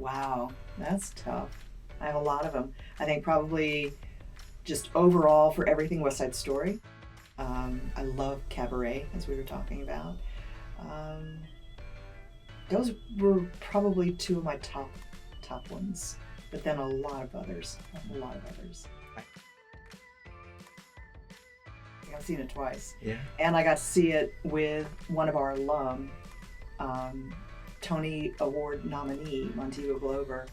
Wow, that's tough. I have a lot of them. I think probably just overall for everything West Side Story. I love Cabaret, as we were talking about. Um, those were probably two of my top ones, but then a lot of others. A lot of others. I've seen it twice. Yeah. And I got to see it with one of our alum, um, Tony Award nominee, Montego Glover,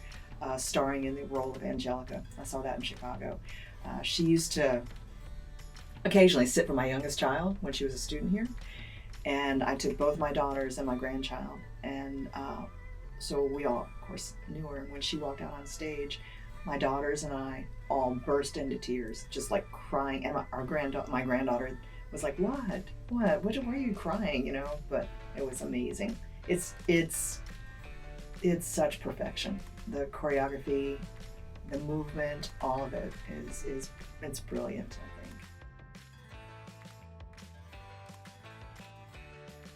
starring in the role of Angelica. I saw that in Chicago. She used to occasionally sit for my youngest child when she was a student here. And I took both my daughters and my grandchild. And so we all, of course, knew her. And when she walked out on stage, my daughters and I all burst into tears, just like crying. And my granddaughter was like, "What? Why are you crying?" You know. But it was amazing. It's such perfection. The choreography, the movement, all of it is it's brilliant, I think.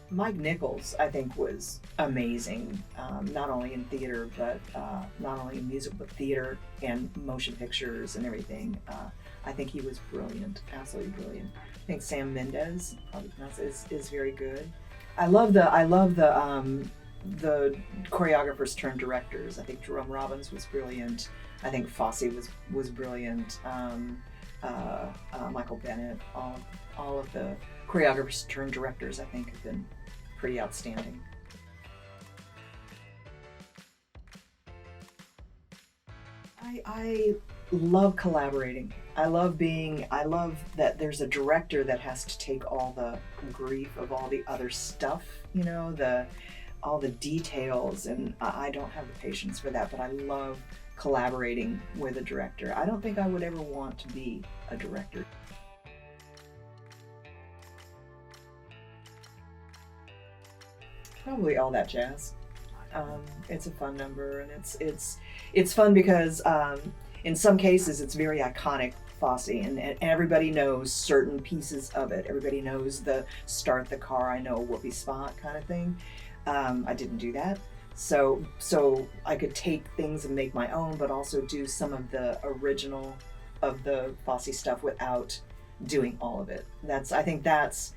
Mike Nichols, I think, was amazing, not only in theater, but not only in music, but theater and motion pictures and everything. I think he was brilliant, absolutely brilliant. I think Sam Mendes, probably pronounced it, is very good. I love the choreographers turned directors. I think Jerome Robbins was brilliant. I think Fosse was brilliant. Michael Bennett, all of the choreographers turned directors, I think, have been pretty outstanding. I love collaborating. I love that there's a director that has to take all the grief of all the other stuff, you know, all the details, and I don't have the patience for that, but I love collaborating with a director. I don't think I would ever want to be a director. Probably All That Jazz. It's a fun number, and it's fun because in some cases it's very iconic Fosse, and everybody knows certain pieces of it. Everybody knows the "Start the Car, I Know Whoopee Spot" kind of thing. I didn't do that, so I could take things and make my own, but also do some of the original of the Fosse stuff without doing all of it. I think that's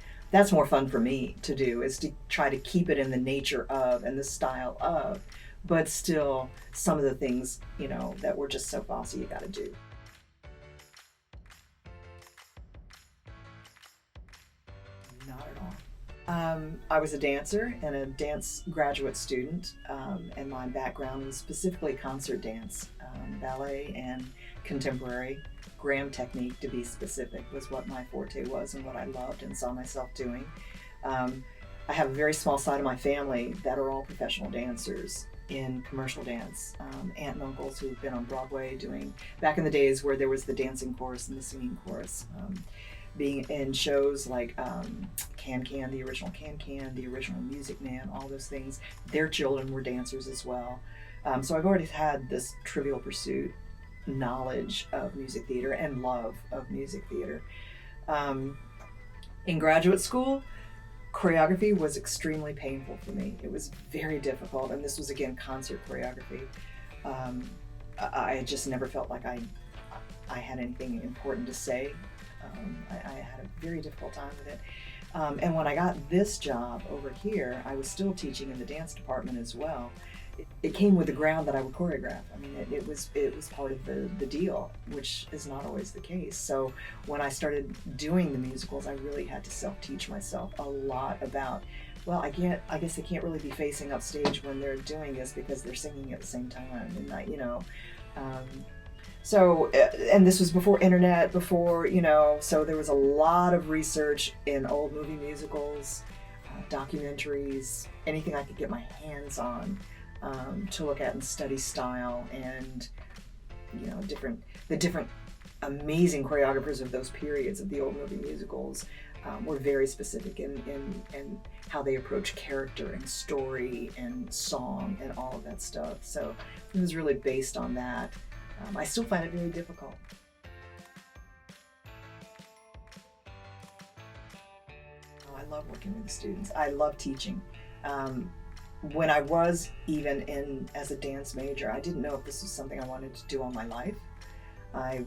more fun for me to do, is to try to keep it in the nature of and the style of, but still some of the things, you know, that were just so Fosse you got to do. Not at all. I was a dancer and a dance graduate student, and my background was specifically concert dance, ballet and contemporary. Graham technique, to be specific, was what my forte was and what I loved and saw myself doing. I have a very small side of my family that are all professional dancers in commercial dance. Aunt and uncles who've been on Broadway doing, back in the days where there was the dancing chorus and the singing chorus, being in shows like Can, the original Can, the original Music Man, all those things. Their children were dancers as well. So I've already had this Trivial Pursuit knowledge of music theater and love of music theater. In graduate school, choreography was extremely painful for me. It was very difficult, and this was again concert choreography. I just never felt like I had anything important to say. I had a very difficult time with it. And when I got this job over here, I was still teaching in the dance department as well. It came with the ground that I would choreograph. I mean, it was part of the deal, which is not always the case. So when I started doing the musicals, I really had to self-teach myself a lot about, well, I guess they can't really be facing up stage when they're doing this because they're singing at the same time, and you know. So, and this was before internet, so there was a lot of research in old movie musicals, documentaries, anything I could get my hands on. To look at and study style, and you know, the different amazing choreographers of those periods of the old movie musicals were very specific in how they approach character and story and song and all of that stuff. So it was really based on that. I still find it very difficult. Oh, I love working with the students. I love teaching. when I was even in as a dance major, I didn't know if this was something I wanted to do all my life. I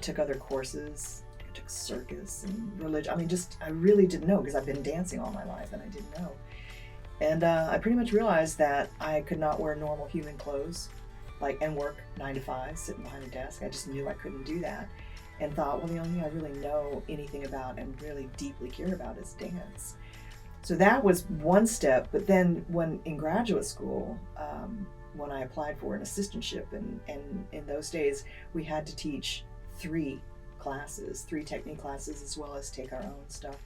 took other courses. I took circus and religion. I mean, just I really didn't know because I've been dancing all my life and I didn't know. And I pretty much realized that I could not wear normal human clothes, like and work 9 to 5, sitting behind a desk. I just knew I couldn't do that, and thought, well, the only thing I really know anything about and really deeply care about is dance. So that was one step. But then when in graduate school, when I applied for an assistantship, and in those days we had to teach 3 classes, 3 technique classes, as well as take our own stuff.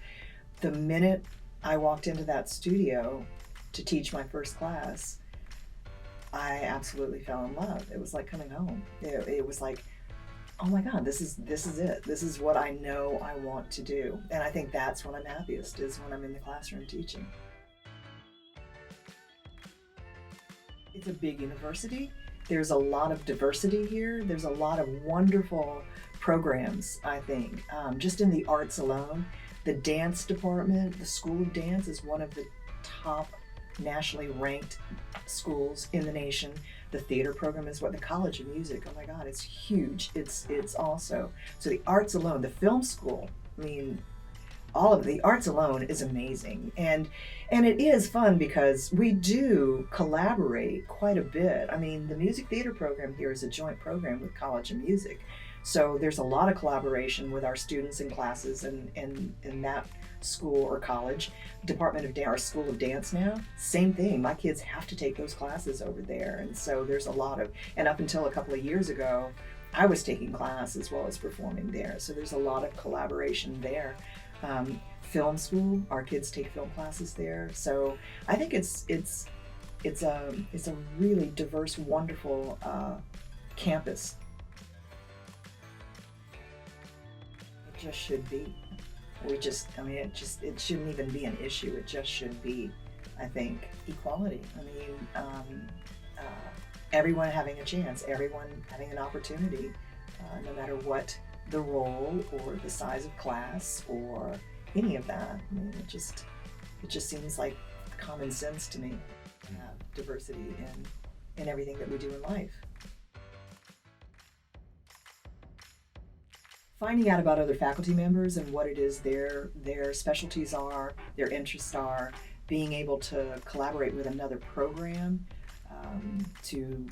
The minute I walked into that studio to teach my first class, I absolutely fell in love. It was like coming home. It was like, oh my God, this is it. This is what I know I want to do. And I think that's when I'm happiest, is when I'm in the classroom teaching. It's a big university. There's a lot of diversity here. There's a lot of wonderful programs, I think. Just in the arts alone, the dance department, the School of Dance, is one of the top nationally ranked schools in the nation. The theater program is the College of Music. Oh my God, it's huge. It's also, so the arts alone, the film school, I mean, all of the arts alone is amazing. And it is fun because we do collaborate quite a bit. I mean, the music theater program here is a joint program with College of Music. So there's a lot of collaboration with our students and classes in that school or college. Department of Dance, our School of Dance now, same thing. My kids have to take those classes over there. And so there's a lot of, and up until a couple of years ago, I was taking class as well as performing there. So there's a lot of collaboration there. Film school, our kids take film classes there. So I think it's a really diverse, wonderful campus. It just should be. It shouldn't even be an issue. It just should be, I think, equality. I mean, everyone having a chance, everyone having an opportunity, no matter what the role or the size of class or any of that. I mean, it just seems like common sense to me to have diversity in everything that we do in life. Finding out about other faculty members and what it is their specialties are, their interests are, being able to collaborate with another program, to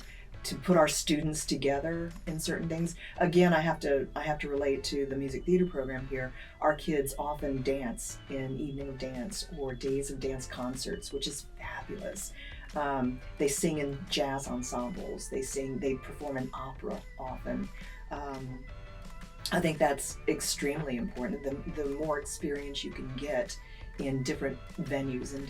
put our students together in certain things. Again, I have to relate to the music theater program here. Our kids often dance in evening of dance or days of dance concerts, which is fabulous. They sing in jazz ensembles. They perform in opera often. I think that's extremely important. The more experience you can get in different venues and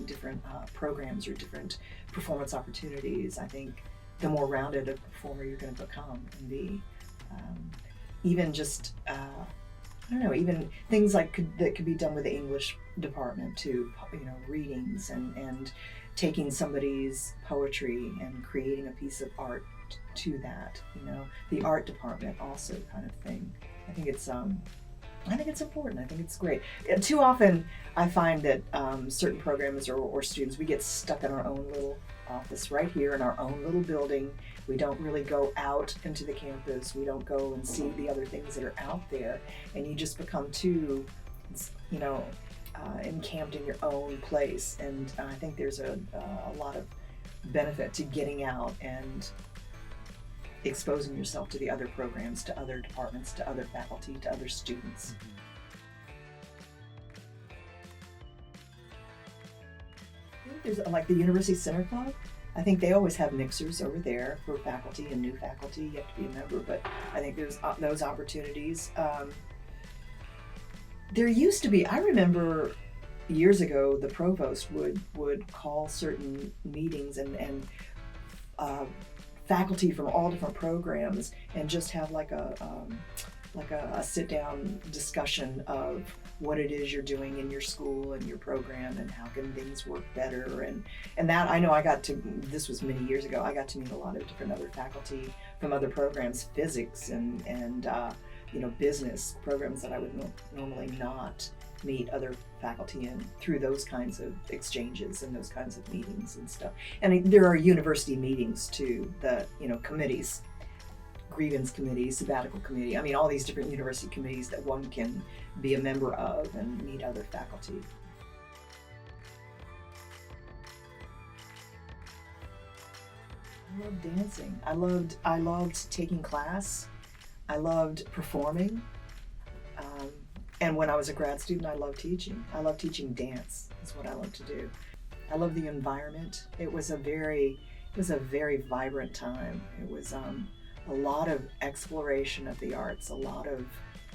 different programs or different performance opportunities, I think the more rounded a performer you're going to become and be. Even just I don't know, even things like that could be done with the English department too. Readings and taking somebody's poetry and creating a piece of art to that. The art department also kind of thing. I think it's important. I think it's great. Too often I find that certain programmers or students, we get stuck in our own little office right here in our own little building. We don't really go out into the campus. We don't go and see the other things that are out there, and you just become too, encamped in your own place. And I think there's a lot of benefit to getting out and exposing yourself to the other programs, to other departments, to other faculty, to other students. I think there's like the University Center Club. I think they always have mixers over there for faculty and new faculty. You have to be a member, but I think there's those opportunities. There used to be, I remember years ago, the provost would call certain meetings and faculty from all different programs and just have like a sit-down discussion of what it is you're doing in your school and your program and how can things work better, and that I know this was many years ago, I got to meet a lot of different other faculty from other programs, physics and business programs that I would normally not meet other faculty in through those kinds of exchanges and those kinds of meetings and stuff. And there are university meetings too, the committees, grievance committee, sabbatical committee. I mean, all these different university committees that one can be a member of and meet other faculty. I loved dancing. I loved taking class. I loved performing. And when I was a grad student, I loved teaching. I loved teaching dance. Is what I love to do. I love the environment. It was a very vibrant time. It was a lot of exploration of the arts, a lot of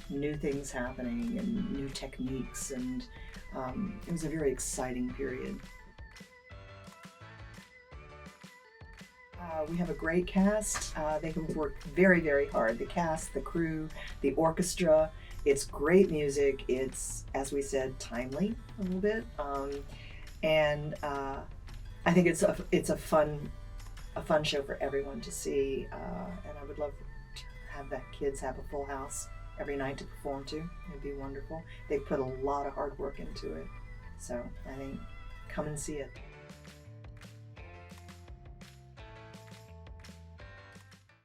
new things happening and new techniques, and it was a very exciting period. We have a great cast. They can work very hard. The cast, the crew, the orchestra. It's great music. It's, as we said, timely a little bit, and I think it's a fun show for everyone to see. And I would love to have the kids have a full house every night to perform to. It'd be wonderful. They put a lot of hard work into it, so I think come and see it.